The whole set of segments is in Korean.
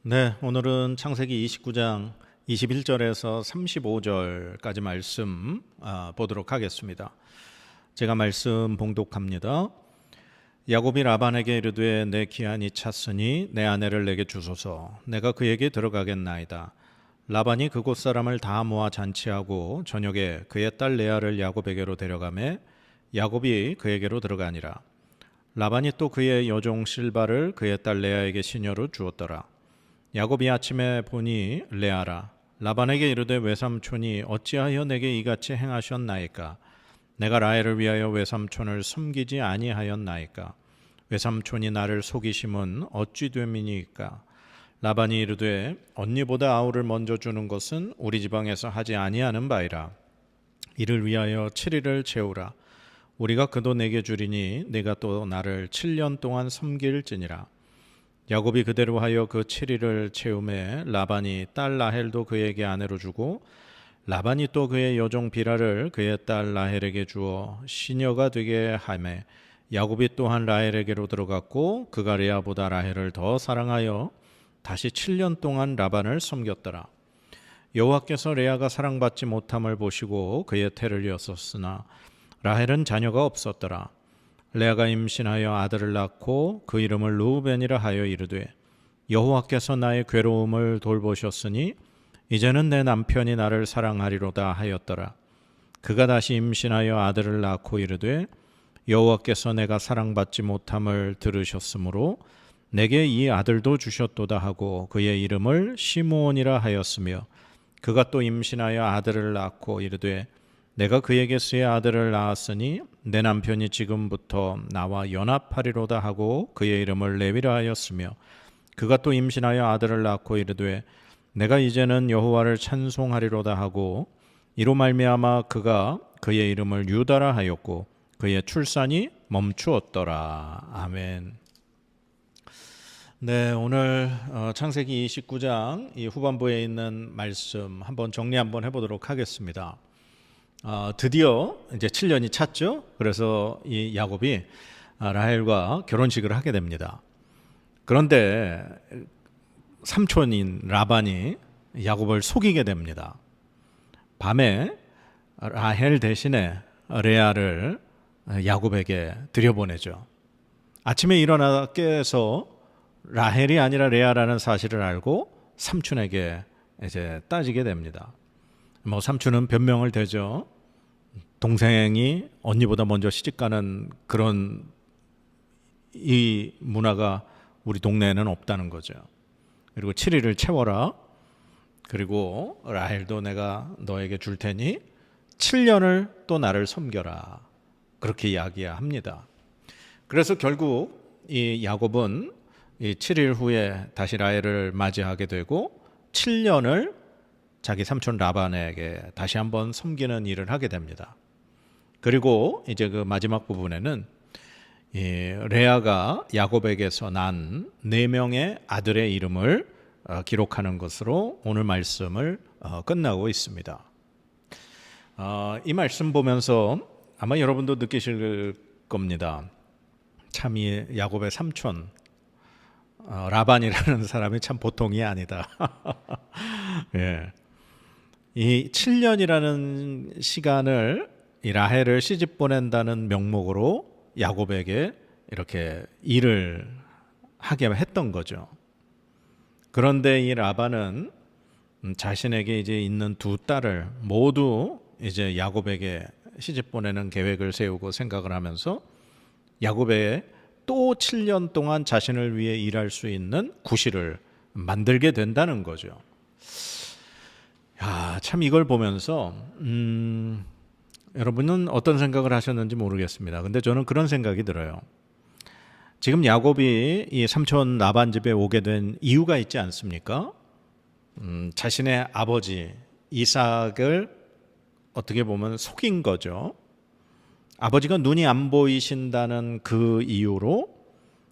네, 오늘은 창세기 29장 21절에서 35절까지 말씀 보도록 하겠습니다. 제가 말씀 봉독합니다. 야곱이 라반에게 이르되 내 기한이 찼으니 내 아내를 내게 주소서. 내가 그에게 들어가겠나이다. 라반이 그곳 사람을 다 모아 잔치하고 저녁에 그의 딸 레아를 야곱에게로 데려가매 야곱이 그에게로 들어가니라. 라반이 또 그의 여종 실바를 그의 딸 레아에게 시녀로 주었더라. 야곱이 아침에 보니 레아라. 라반에게 이르되 외삼촌이 어찌하여 내게 이같이 행하셨나이까? 내가 라헬을 위하여 외삼촌을 섬기지 아니하였나이까? 외삼촌이 나를 속이심은 어찌 됨이니까? 라반이 이르되 언니보다 아우를 먼저 주는 것은 우리 지방에서 하지 아니하는 바이라. 이를 위하여 7일을 채우라. 우리가 그도 내게 주리니 네가 또 나를 7년 동안 섬길지니라. 야곱이 그대로 하여 그 7일을 채우매 라반이 딸 라헬도 그에게 아내로 주고 라반이 또 그의 여종 비라를 그의 딸 라헬에게 주어 시녀가 되게 하매 야곱이 또한 라헬에게로 들어갔고 그가 레아보다 라헬을 더 사랑하여 다시 7년 동안 라반을 섬겼더라. 여호와께서 레아가 사랑받지 못함을 보시고 그의 태를 이었었으나 라헬은 자녀가 없었더라. 레아가 임신하여 아들을 낳고 그 이름을 르우벤이라 하여 이르되 여호와께서 나의 괴로움을 돌보셨으니 이제는 내 남편이 나를 사랑하리로다 하였더라. 그가 다시 임신하여 아들을 낳고 이르되 여호와께서 내가 사랑받지 못함을 들으셨으므로 내게 이 아들도 주셨도다 하고 그의 이름을 시므온이라 하였으며 그가 또 임신하여 아들을 낳고 이르되 내가 그에게 세 아들을 낳았으니 내 남편이 지금부터 나와 연합하리로다 하고 그의 이름을 레위라 하였으며 그가 또 임신하여 아들을 낳고 이르되 내가 이제는 여호와를 찬송하리로다 하고 이로 말미암아 그가 그의 이름을 유다라 하였고 그의 출산이 멈추었더라. 아멘. 네, 오늘 창세기 29장 이 후반부에 있는 말씀 한번 정리 한번 해보도록 하겠습니다. 드디어 이제 7년이 찼죠. 그래서 이 야곱이 라헬과 결혼식을 하게 됩니다. 그런데 삼촌인 라반이 야곱을 속이게 됩니다. 밤에 라헬 대신에 레아를 야곱에게 들여보내죠. 아침에 일어나 깨서 라헬이 아니라 레아라는 사실을 알고 삼촌에게 이제 따지게 됩니다. 삼촌은 변명을 대죠. 동생이 언니보다 먼저 시집가는 그런 이 문화가 우리 동네에는 없다는 거죠. 그리고 7일을 채워라. 그리고 라헬도 내가 너에게 줄 테니 7년을 또 나를 섬겨라. 그렇게 이야기합니다. 그래서 결국 이 야곱은 이 7일 후에 다시 라헬을 맞이하게 되고 7년을 자기 삼촌 라반에게 다시 한번 섬기는 일을 하게 됩니다. 그리고 이제 그 마지막 부분에는 이 레아가 야곱에게서 난 4명의 아들의 이름을 기록하는 것으로 오늘 말씀을 끝나고 있습니다. 이 말씀 보면서 아마 여러분도 느끼실 겁니다. 참 이 야곱의 삼촌 라반이라는 사람이 참 보통이 아니다. 예. 이 7년이라는 시간을 이 라헬을 시집 보낸다는 명목으로 야곱에게 이렇게 일을 하게 했던 거죠. 그런데 이 라반은 자신에게 이제 있는 두 딸을 모두 이제 야곱에게 시집 보내는 계획을 세우고 생각을 하면서 야곱에게 또 7년 동안 자신을 위해 일할 수 있는 구실을 만들게 된다는 거죠. 야, 참 이걸 보면서 여러분은 어떤 생각을 하셨는지 모르겠습니다. 근데 저는 그런 생각이 들어요. 지금 야곱이 이 삼촌 라반 집에 오게 된 이유가 있지 않습니까? 자신의 아버지 이삭을 어떻게 보면 속인 거죠. 아버지가 눈이 안 보이신다는 그 이유로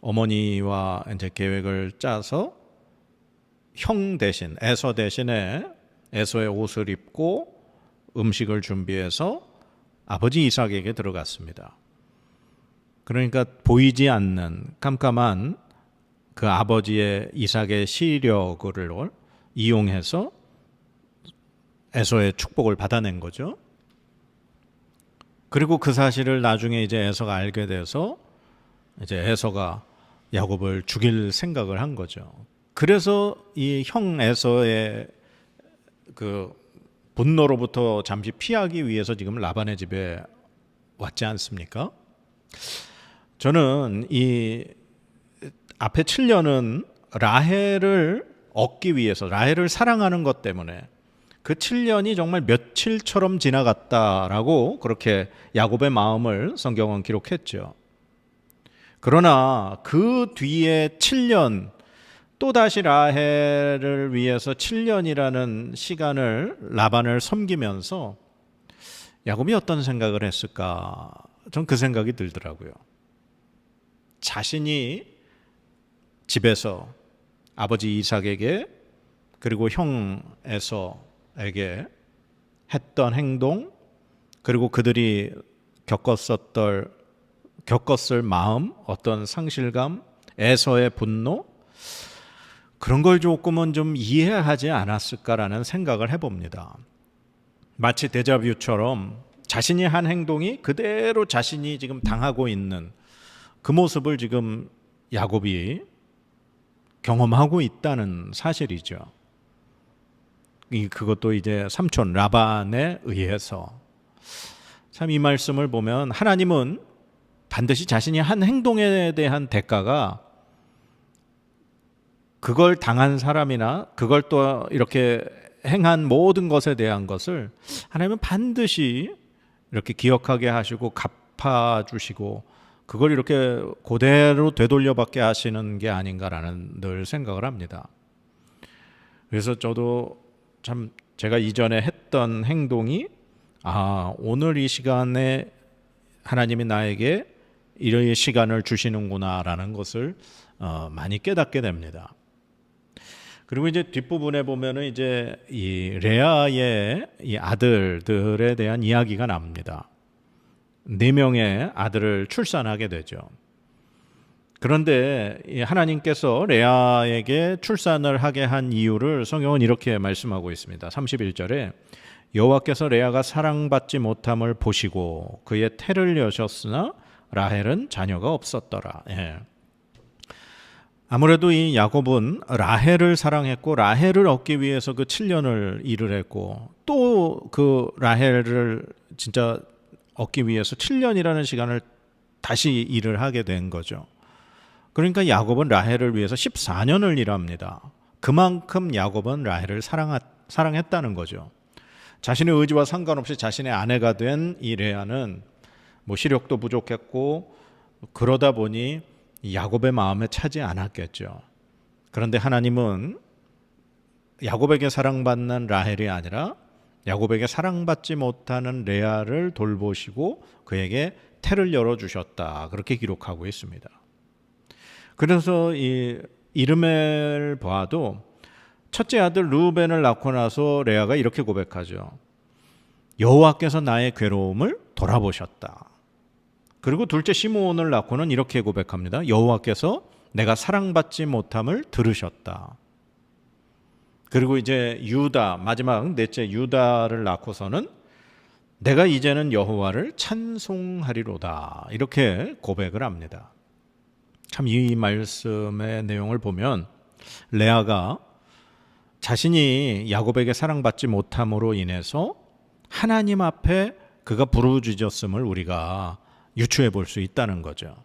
어머니와 이제 계획을 짜서 형 대신 에서 대신에 에서의 옷을 입고 음식을 준비해서 아버지 이삭에게 들어갔습니다. 그러니까 보이지 않는 깜깜한 그 아버지의 이삭의 시력을 이용해서 에서의 축복을 받아낸 거죠. 그리고 그 사실을 나중에 이제 에서가 알게 돼서 이제 에서가 야곱을 죽일 생각을 한 거죠. 그래서 이 형 에서의 그 분노로부터 잠시 피하기 위해서 지금 라반의 집에 왔지 않습니까? 저는 이 앞에 7년은 라헬을 얻기 위해서, 라헬을 사랑하는 것 때문에 그 7년이 정말 며칠처럼 지나갔다라고 그렇게 야곱의 마음을 성경은 기록했죠. 그러나 그 뒤에 7년, 또다시 라헬을 위해서 7년이라는 시간을 라반을 섬기면서 야곱이 어떤 생각을 했을까? 전 그 생각이 들더라고요. 자신이 집에서 아버지 이삭에게 그리고 형 에서에게 했던 행동, 그리고 그들이 겪었을 마음, 어떤 상실감, 에서의 분노, 그런 걸 조금은 좀 이해하지 않았을까라는 생각을 해봅니다. 마치 데자뷰처럼 자신이 한 행동이 그대로 자신이 지금 당하고 있는 그 모습을 지금 야곱이 경험하고 있다는 사실이죠. 그것도 이제 삼촌 라반에 의해서. 참 이 말씀을 보면 하나님은 반드시 자신이 한 행동에 대한 대가가 그걸 당한 사람이나 그걸 또 이렇게 행한 모든 것에 대한 것을 하나님은 반드시 이렇게 기억하게 하시고 갚아주시고 그걸 이렇게 그대로 되돌려받게 하시는 게 아닌가라는 늘 생각을 합니다. 그래서 저도 참 제가 이전에 했던 행동이 오늘 이 시간에 하나님이 나에게 이런 시간을 주시는구나라는 것을 많이 깨닫게 됩니다. 그리고 이제 뒷부분에 보면은 이제 이 레아의 이 아들들에 대한 이야기가 나옵니다. 4명의 아들을 출산하게 되죠. 그런데 하나님께서 레아에게 출산을 하게 한 이유를 성경은 이렇게 말씀하고 있습니다. 31절에 여호와께서 레아가 사랑받지 못함을 보시고 그의 태를 여셨으나 라헬은 자녀가 없었더라. 예. 아무래도 이 야곱은 라헬을 사랑했고 라헬을 얻기 위해서 그 7년을 일을 했고 또 그 라헬을 진짜 얻기 위해서 7년이라는 시간을 다시 일을 하게 된 거죠. 그러니까 야곱은 라헬을 위해서 14년을 일합니다. 그만큼 야곱은 라헬을 사랑했다는 거죠. 자신의 의지와 상관없이 자신의 아내가 된 이 레아는 뭐 시력도 부족했고 그러다 보니 야곱의 마음에 차지 않았겠죠. 그런데 하나님은 야곱에게 사랑받는 라헬이 아니라 야곱에게 사랑받지 못하는 레아를 돌보시고 그에게 태를 열어주셨다. 그렇게 기록하고 있습니다. 그래서 이 이르멜 봐도 첫째 아들 르우벤을 낳고 나서 레아가 이렇게 고백하죠. 여호와께서 나의 괴로움을 돌아보셨다. 그리고 둘째 시므온을 낳고는 이렇게 고백합니다. 여호와께서 내가 사랑받지 못함을 들으셨다. 그리고 이제 유다, 마지막 넷째 유다를 낳고서는 내가 이제는 여호와를 찬송하리로다. 이렇게 고백을 합니다. 참 이 말씀의 내용을 보면 레아가 자신이 야곱에게 사랑받지 못함으로 인해서 하나님 앞에 그가 부르짖었음을 우리가 유추해 볼 수 있다는 거죠.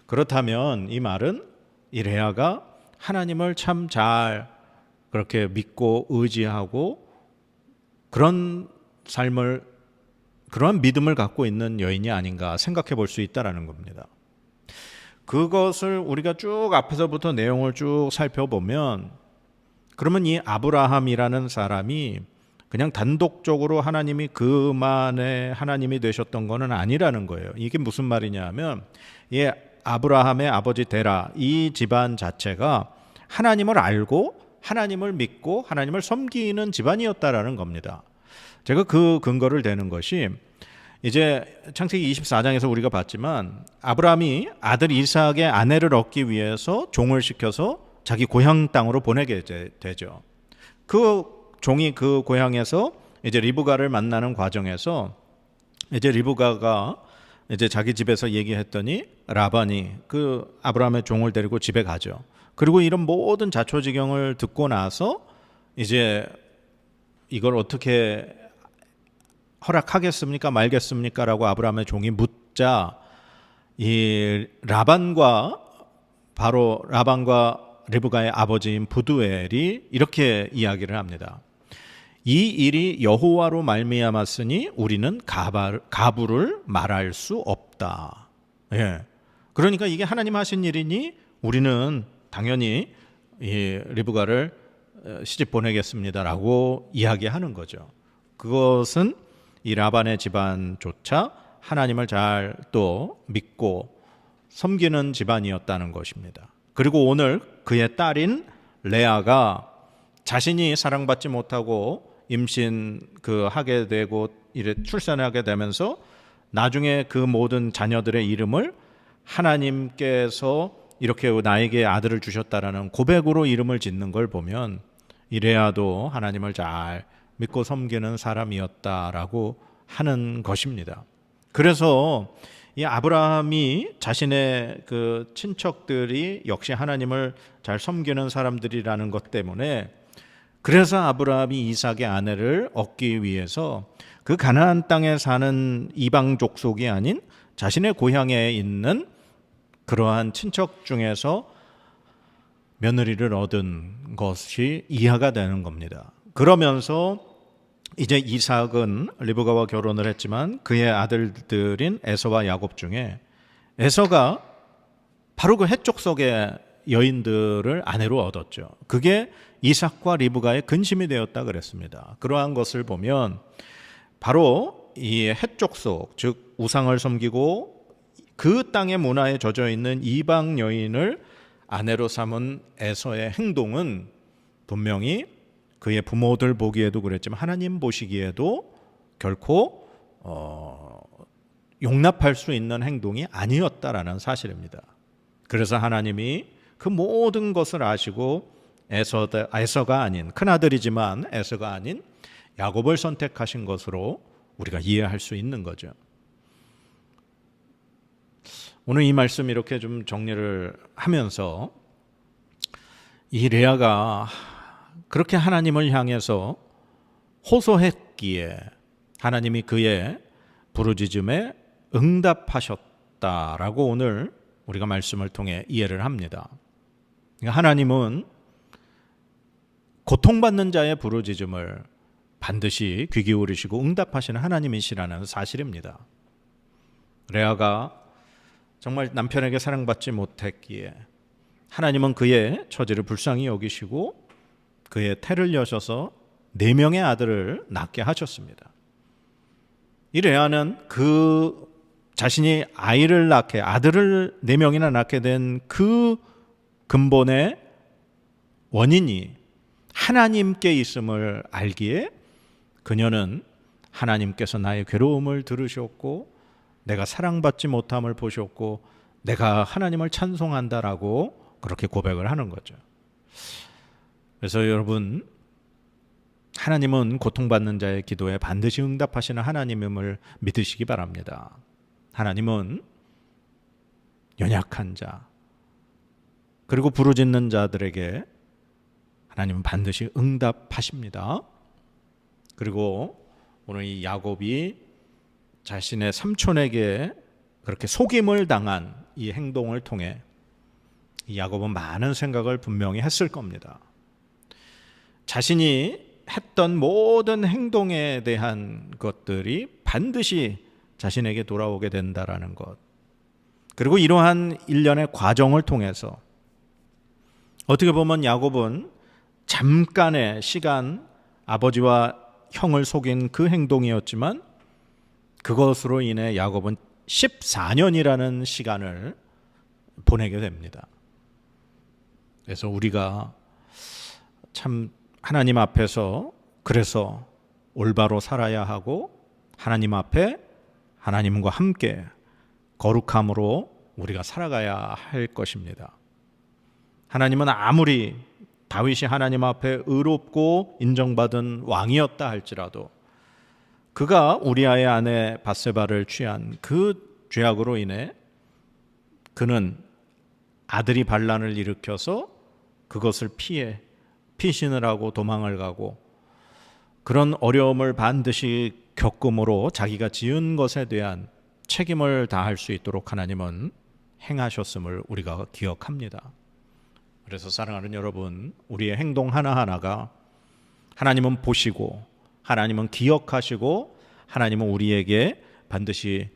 그렇다면 이 말은 이 레아가 하나님을 참 잘 그렇게 믿고 의지하고 그런 삶을, 그런 믿음을 갖고 있는 여인이 아닌가 생각해 볼 수 있다는 겁니다. 그것을 우리가 쭉 앞에서부터 내용을 쭉 살펴보면 그러면 이 아브라함이라는 사람이 그냥 단독적으로 하나님이 그만의 하나님이 되셨던 것은 아니라는 거예요. 이게 무슨 말이냐 하면 이 아브라함의 아버지 데라 이 집안 자체가 하나님을 알고 하나님을 믿고 하나님을 섬기는 집안이었다라는 겁니다. 제가 그 근거를 대는 것이 이제 창세기 24장에서 우리가 봤지만 아브라함이 아들 이삭의 아내를 얻기 위해서 종을 시켜서 자기 고향 땅으로 보내게 되죠. 그 종이 그 고향에서 이제 리브가를 만나는 과정에서 이제 리브가가 이제 자기 집에서 얘기했더니 라반이 그 아브라함의 종을 데리고 집에 가죠. 그리고 이런 모든 자초지경을 듣고 나서 이제 이걸 어떻게 허락하겠습니까? 말겠습니까? 라고 아브라함의 종이 묻자 이 라반과 리브가의 아버지인 부두엘이 이렇게 이야기를 합니다. 이 일이 여호와로 말미암았으니 우리는 가부를 말할 수 없다. 예. 그러니까 이게 하나님 하신 일이니 우리는 당연히 이 리브가를 시집 보내겠습니다라고 이야기하는 거죠. 그것은 이 라반의 집안조차 하나님을 잘 또 믿고 섬기는 집안이었다는 것입니다. 그리고 오늘 그의 딸인 레아가 자신이 사랑받지 못하고 임신 하게 되고 이래 출산하게 되면서 나중에 그 모든 자녀들의 이름을 하나님께서 이렇게 나에게 아들을 주셨다라는 고백으로 이름을 짓는 걸 보면 이 레아도 하나님을 잘 믿고 섬기는 사람이었다라고 하는 것입니다. 그래서 이 아브라함이 자신의 그 친척들이 역시 하나님을 잘 섬기는 사람들이라는 것 때문에 그래서 아브라함이 이삭의 아내를 얻기 위해서 그 가나안 땅에 사는 이방 족속이 아닌 자신의 고향에 있는 그러한 친척 중에서 며느리를 얻은 것이 이해가 되는 겁니다. 그러면서 이제 이삭은 리브가와 결혼을 했지만 그의 아들들인 에서와 야곱 중에 에서가 바로 그 해족속의 여인들을 아내로 얻었죠. 그게 이삭과 리브가의 근심이 되었다 그랬습니다. 그러한 것을 보면 바로 이 해족속, 즉 우상을 섬기고 그 땅의 문화에 젖어 있는 이방 여인을 아내로 삼은 에서의 행동은 분명히 그의 부모들 보기에도 그랬지만 하나님 보시기에도 결코 용납할 수 있는 행동이 아니었다라는 사실입니다. 그래서 하나님이 그 모든 것을 아시고 에서가 아닌 큰아들이지만 에서가 아닌 야곱을 선택하신 것으로 우리가 이해할 수 있는 거죠. 오늘 이 말씀 이렇게 좀 정리를 하면서 이 레아가 그렇게 하나님을 향해서 호소했기에 하나님이 그의 부르짖음에 응답하셨다라고 오늘 우리가 말씀을 통해 이해를 합니다. 하나님은 고통받는 자의 부르짖음을 반드시 귀 기울이시고 응답하시는 하나님이시라는 사실입니다. 레아가 정말 남편에게 사랑받지 못했기에 하나님은 그의 처지를 불쌍히 여기시고 그의 태를 여셔서 4명의 아들을 낳게 하셨습니다. 이 레아는 그 자신이 아들을 4명이나 낳게 된 그 근본의 원인이 하나님께 있음을 알기에 그녀는 하나님께서 나의 괴로움을 들으셨고 내가 사랑받지 못함을 보셨고 내가 하나님을 찬송한다라고 그렇게 고백을 하는 거죠. 그래서 여러분, 하나님은 고통받는 자의 기도에 반드시 응답하시는 하나님임을 믿으시기 바랍니다. 하나님은 연약한 자 그리고 부르짖는 자들에게 하나님은 반드시 응답하십니다. 그리고 오늘 이 야곱이 자신의 삼촌에게 그렇게 속임을 당한 이 행동을 통해 이 야곱은 많은 생각을 분명히 했을 겁니다. 자신이 했던 모든 행동에 대한 것들이 반드시 자신에게 돌아오게 된다라는 것. 그리고 이러한 일련의 과정을 통해서 어떻게 보면 야곱은 잠깐의 시간 아버지와 형을 속인 그 행동이었지만 그것으로 인해 야곱은 14년이라는 시간을 보내게 됩니다. 그래서 우리가 참 하나님 앞에서 그래서 올바로 살아야 하고 하나님 앞에 하나님과 함께 거룩함으로 우리가 살아가야 할 것입니다. 하나님은 아무리 다윗이 하나님 앞에 의롭고 인정받은 왕이었다 할지라도 그가 우리아의 아내 밧세바를 취한 그 죄악으로 인해 그는 아들이 반란을 일으켜서 그것을 피해 피신을 하고 도망을 가고 그런 어려움을 반드시 겪음으로 자기가 지은 것에 대한 책임을 다할 수 있도록 하나님은 행하셨음을 우리가 기억합니다. 그래서 사랑하는 여러분, 우리의 행동 하나하나가 하나님은 보시고 하나님은 기억하시고 하나님은 우리에게 반드시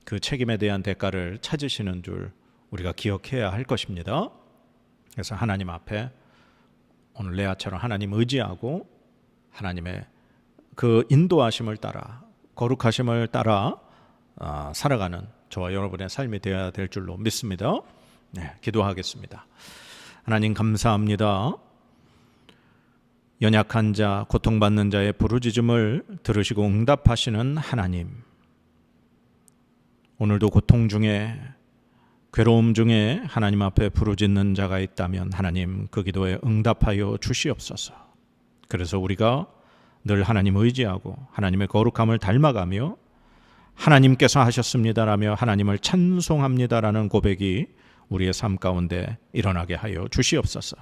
그 책임에 대한 대가를 찾으시는 줄 우리가 기억해야 할 것입니다. 그래서 하나님 앞에 오늘 레아처럼 하나님 의지하고 하나님의 그 인도하심을 따라 거룩하심을 따라 살아가는 저와 여러분의 삶이 되어야 될 줄로 믿습니다. 네, 기도하겠습니다. 하나님 감사합니다. 연약한 자, 고통받는 자의 부르짖음을 들으시고 응답하시는 하나님. 오늘도 고통 중에 괴로움 중에 하나님 앞에 부르짖는 자가 있다면 하나님 그 기도에 응답하여 주시옵소서. 그래서 우리가 늘 하나님 의지하고 하나님의 거룩함을 닮아가며 하나님께서 하셨습니다라며 하나님을 찬송합니다라는 고백이 우리의 삶 가운데 일어나게 하여 주시옵소서.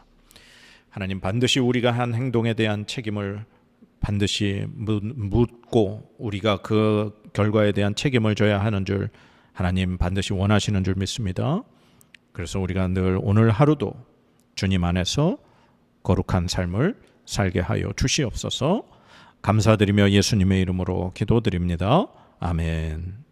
하나님 반드시 우리가 한 행동에 대한 책임을 반드시 묻고 우리가 그 결과에 대한 책임을 져야 하는 줄 하나님 반드시 원하시는 줄 믿습니다. 그래서 우리가 늘 오늘 하루도 주님 안에서 거룩한 삶을 살게 하여 주시옵소서. 감사드리며 예수님의 이름으로 기도드립니다. 아멘.